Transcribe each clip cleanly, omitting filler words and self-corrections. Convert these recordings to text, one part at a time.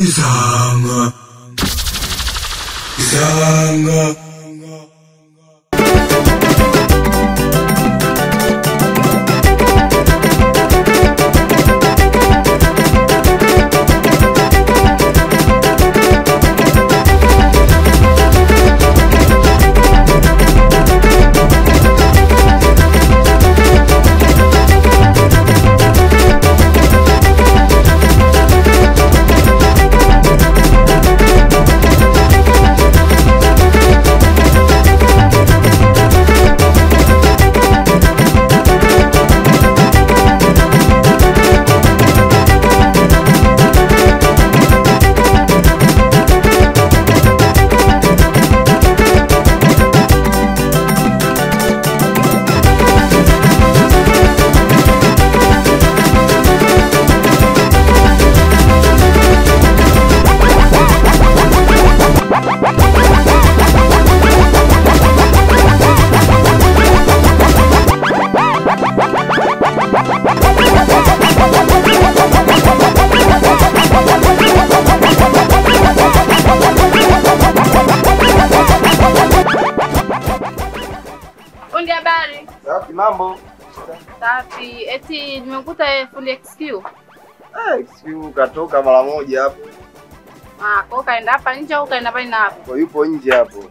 Isanga. Isanga. Mambo. Safi. Eti nimekuta fundi XQ. XQ katoka mara moja hapo. Kwa kaenda hapa nje au kaenda pale na hapo? Kwa yupo nje hapo.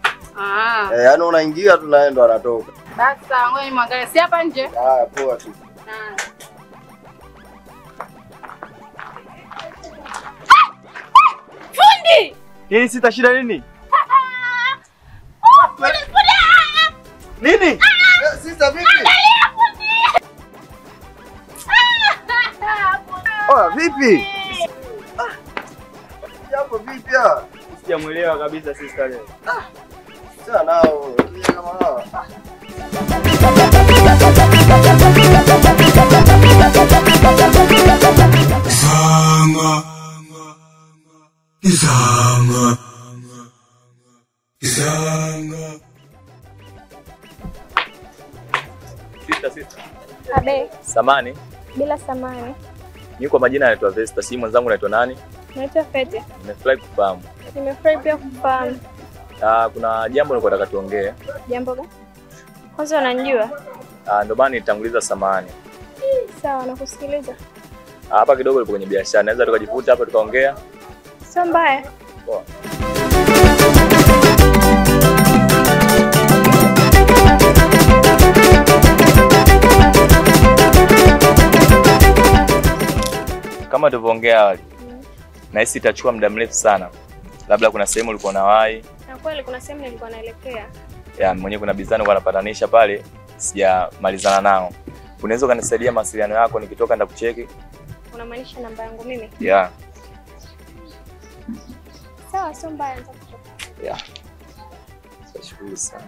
Yaani unaingia tunaenda anatoka. Sasa ngoja nimwangalie si hapa nje. Poa tu. Fundi! Nini sita shida nini? Nini? Sisa vipi? Vipi? Jambo vipi? Sijamuelewa kabisa sister leo. Sasa nao kama hawa. Isanga. Isanga. Isanga. Sister. Abe. Samani. Bila samani. Mimi kwa majina naitwa Vesta, si mwenzangu naitwa nani? Naitwa Fete. Nimefurahi kufahamu. Nimefurahi pia kufahamu. Kuna jambo nilikuwa nataka tuongee. Jambo gani? Kwanza unanijua? Ndio maana nitanguliza samani. Sawa, nakusikiliza. Hapa kidogo lipo kwenye biashara. Naweza tukajivuta hapa tukaongea? Sio mbaya. Poa. Kama tulivyoongea awali. Nahisi itachukua muda mrefu sana. Labda kuna sehemu ulikuwa unawahi. Na kweli kuna sehemu nilikuwa naelekea. Mwenyewe kuna bizani nilikuwa napatanisha pale, sijamalizana nao. Unaweza kanisaidia mawasiliano yako nikitoka nenda kucheki? Unamaanisha namba yangu mimi? Sawa, sio mbaya nitakucheki. Nashukuru sana.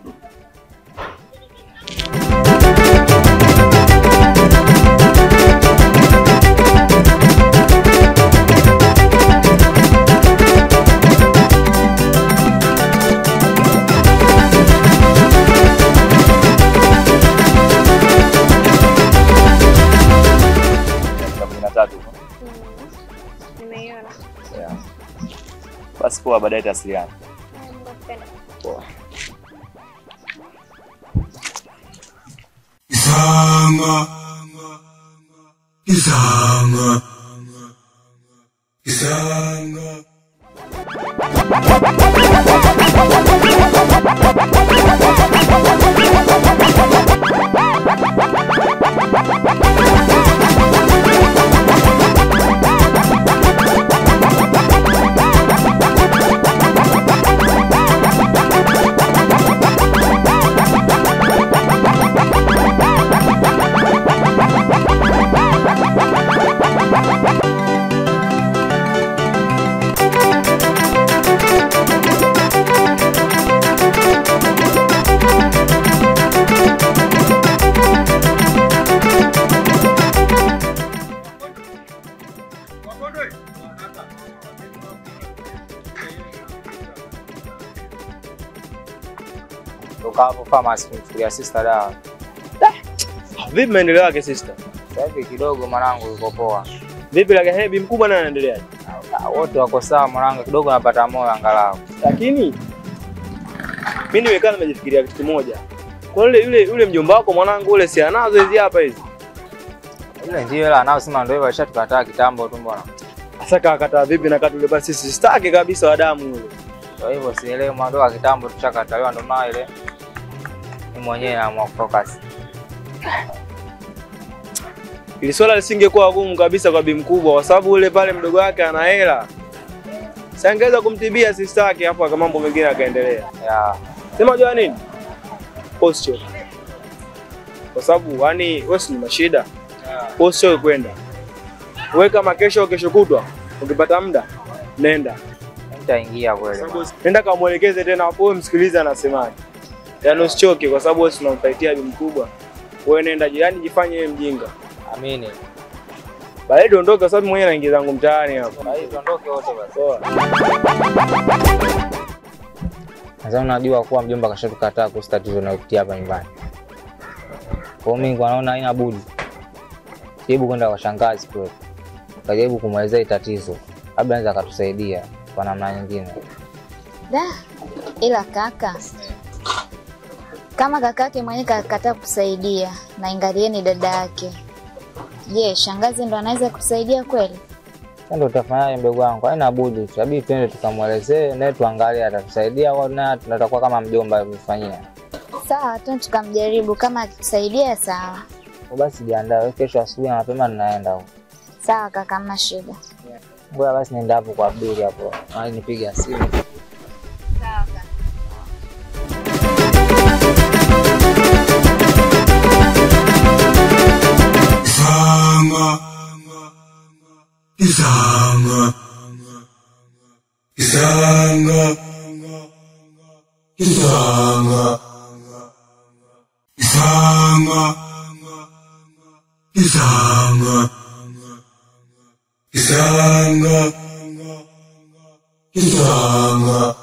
Nimeiona. Basi poa, baadaye tutasiliana. Poa. Isanga. Isanga. Isanga. Toka hapo pharmacy kumchukulia sister dawa. Vipi maendeleo yake sister? Sasa hivi kidogo mwanangu yuko poa. Vipi lake hebi mkubwa naye anaendelea? Wote wako sawa mwanangu, kidogo napata moyo angalau. Lakini mimi nimekaa nimejifikiria kitu kimoja. Kwa yule mjomba wako mwanangu ule si anazo hizi hapa hizi. Yule ndio la nao sema ndio hivyo alishatukataa kitambo tu mbona. Sasa kakataa vipi na katule basi sisi sitaki kabisa wa damu yule. Kwa hivyo sielewi mwandoa kitambo tushakataliwa ndo maana ile mimi mwenyewe naamua kufocus. Ili swala lisingekuwa gumu kabisa kwa bibi mkubwa kwa sababu ule pale mdogo wake ana hela. Sasa angeweza kumtibia sister yake hapo kama mambo mengine yakaendelea. Ya. Sema unajua nini? Posture. Kwa sababu yani wewe si una shida. Posture kwenda. Wewe kama kesho kutwa ukipata muda nenda. Nitaingia kweli. Nenda kamuelekeze tena hapo wewe msikilize anasemaje. Yaani usichoke kwa sababu wewe unamfaitia bibi mkubwa. Wewe nenda jirani jifanye wewe mjinga. Amini. Baadaye tuondoke kwa sababu mwenyewe naingia zangu mtaani hapo. Baadaye tuondoke wote basi. Poa. Sasa unajua kuwa mjomba kashatukataa kuhusu tatizo linalokutia hapa nyumbani. Kwa mimi naona haina budi. Jaribu kwenda kwa shangazi kwetu. Kajaribu kumwelezea tatizo. Labda anaweza akatusaidia kwa namna nyingine. Ila kaka. Kama kakake mwenyewe kakataa kusaidia na ingalie ni dada yake. Je, shangazi ndo anaweza kusaidia kweli? Sasa ndo utafanyaje ndugu wangu? Haina budi. Tabii twende tukamwelezee na tuangalie atatusaidia au na tutakuwa kama mjomba amefanyia. Sawa, tukamjaribu kama akitusaidia sawa. Basi jiandae kesho asubuhi na mapema ninaenda huko. Sawa kaka, hamna shida. Ngoja basi nenda hapo kwa Abduli hapo. Hadi nipige simu. Sawa kaka. Kisanga. Kisanga. Kisanga. Kisanga. Kisanga. Kisanga. Kisanga.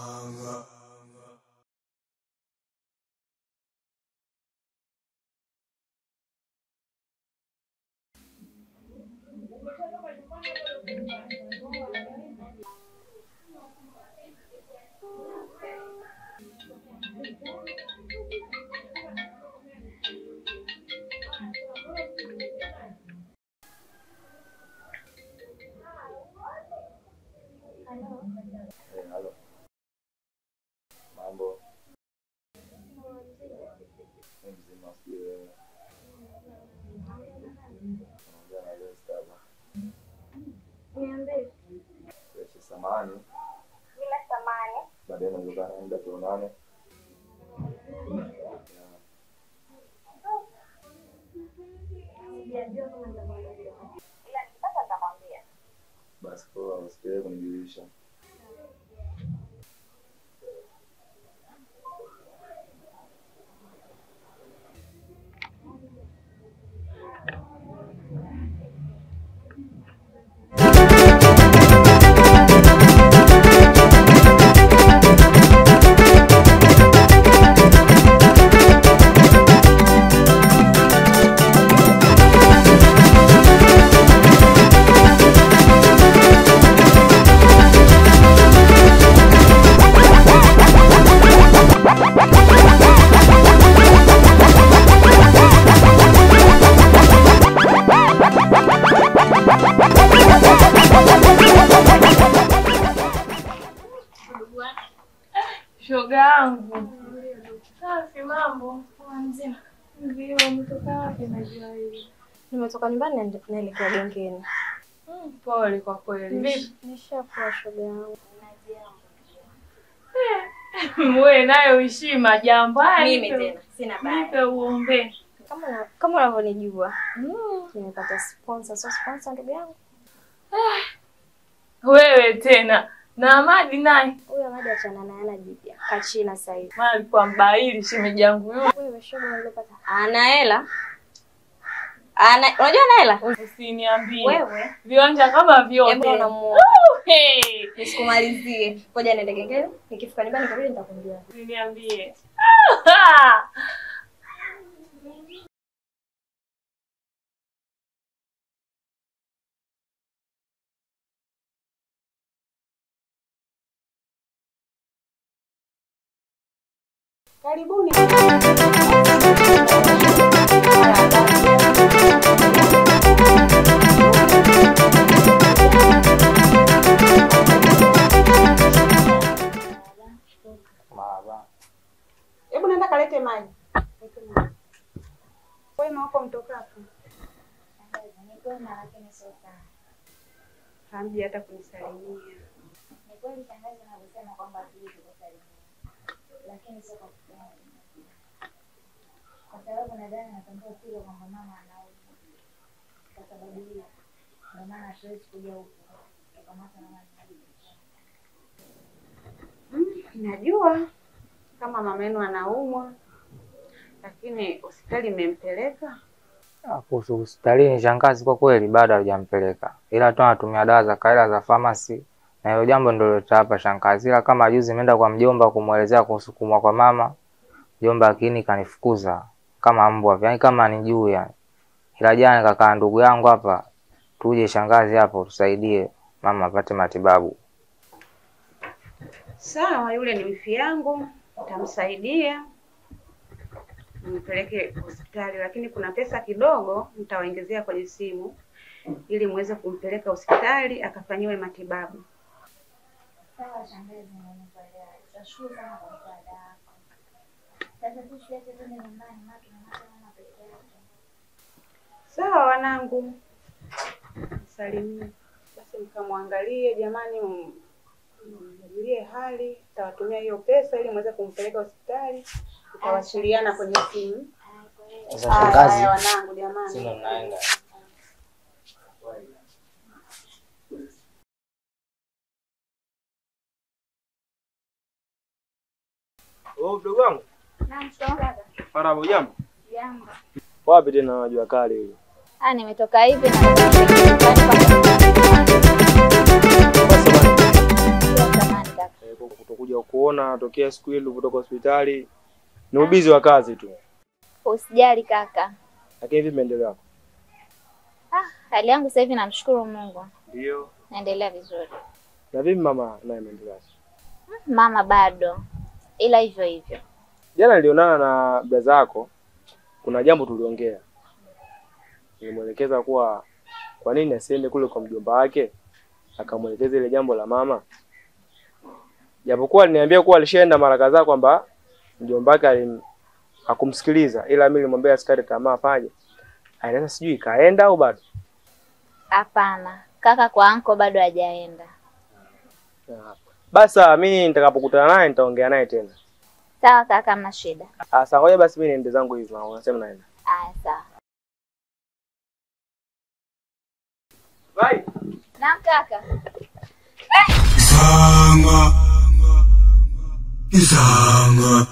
Halo. Mambo. Mzima sio. Niambie. Samahani. Bila samani. Baadaye naweza kaenda tuonane. Sijajua kama nitakwambia. Ila nikipata nitakwambia. Basi kwa usikie kunijulisha. Shoga yangu. Safi mambo. Mzima. Ndio umetoka wapi najua hivi? Nimetoka nyumbani naelekea gengeni. Pole kwa kweli. Vipi? Nishapoa shoga yangu. Wewe nayo heshima jambo. Mimi tena sina baya. Nipe uombe. Kama unavyonijua. Nimepata sponsor, so sponsor ndugu yangu. Wewe tena. Na Amadi naye. Huyo Amadi achana naye ana jipya. Kachina sasa hivi. Maana alikuwa mbahili shemeji yangu yule. Wewe shoga unalopata. Ana hela. Unajua ana hela? Usiniambie. Wewe. Viwanja kama vyote. Hebu unamuona. Hey. Nisikumalizie. Ngoja niende gengeni. Nikifika nyumbani kabisa nitakwambia. Usiniambie. Karibuni. Hebu nenda kalete maji. Wewe huko mtoka hapo. Hamji hata kunisalimia. Ni kweli shangazi anavyosema kwamba hatuwezi kusalimia. Lakini sio kwa kupenda. Kwa sababu nadhani natambua kile kwamba mama anaumwa. Kwa sababu hiyo ndio maana hatuwezi kuja huko. Tukamata na mama. Najua kama mama yenu anaumwa. Lakini hospitali imempeleka? Kuhusu hospitalini shangazi kwa kweli bado hajampeleka. Ila tu anatumia dawa za kawaida za pharmacy. Na hilo jambo ndio lileta hapa shangazi. Ila kama juzi nimeenda kwa mjomba kumuelezea kuhusu kumwa kwa mama, mjomba lakini kanifukuza kama mbwa, yaani kama nijuu yani. Ila jana kaka ndugu yangu hapa, tuje shangazi hapo tusaidie mama apate matibabu. Sawa, yule ni wifi yangu, nitamsaidia. Nimpeleke hospitali, lakini kuna pesa kidogo nitawaongezea kwenye simu ili muweze kumpeleka hospitali akafanyiwe matibabu. Sawa shangazi, nimekuelewa. Tutashukuru sana kwa msaada wako. Sasa tusiache twende nyumbani maana tunamwacha mama peke yake. Sawa wanangu. Salimia. Basi mkamwangalie jamani, mjulie hali, tawatumia hiyo pesa ili muweze kumpeleka hospitali. Tutawasiliana kwenye simu. Sasa shangazi, wanangu jamani. sina naenda. Oh, mdogo wangu. Naam, kaka. Marahaba, jambo. Jambo. Wapi tena unajua kali hiyo? Nimetoka hivi na kutokuja kuona tokea siku ile kutoka hospitali. Ni ubizi wa kazi tu. Usijali kaka. Lakini vipi maendeleo yako? Hali yangu sasa hivi namshukuru Mungu. Ndio. Naendelea vizuri. Na vipi mama naye maendeleo? Mama bado. Ila hivyo hivyo. Jana nilionana na brother yako. Kuna jambo tuliongea. Nilimwelekeza kuwa kwa nini asiende kule kwa mjomba wake, akamwelekeza ile jambo la mama. Japokuwa aliniambia kuwa alishaenda mara kadhaa kwamba mjomba wake hakumsikiliza, ila mimi nilimwambia asikate tamaa afanye. Sasa sijui kaenda au bado? Hapana. Kaka kwa anko bado hajaenda. Basi mimi nitakapokutana naye nitaongea naye tena. Sawa kaka, mna shida. Sasa ngoja basi mimi niende zangu hivi, unasema naenda. Sawa. Bye. Naam kaka. Isanga.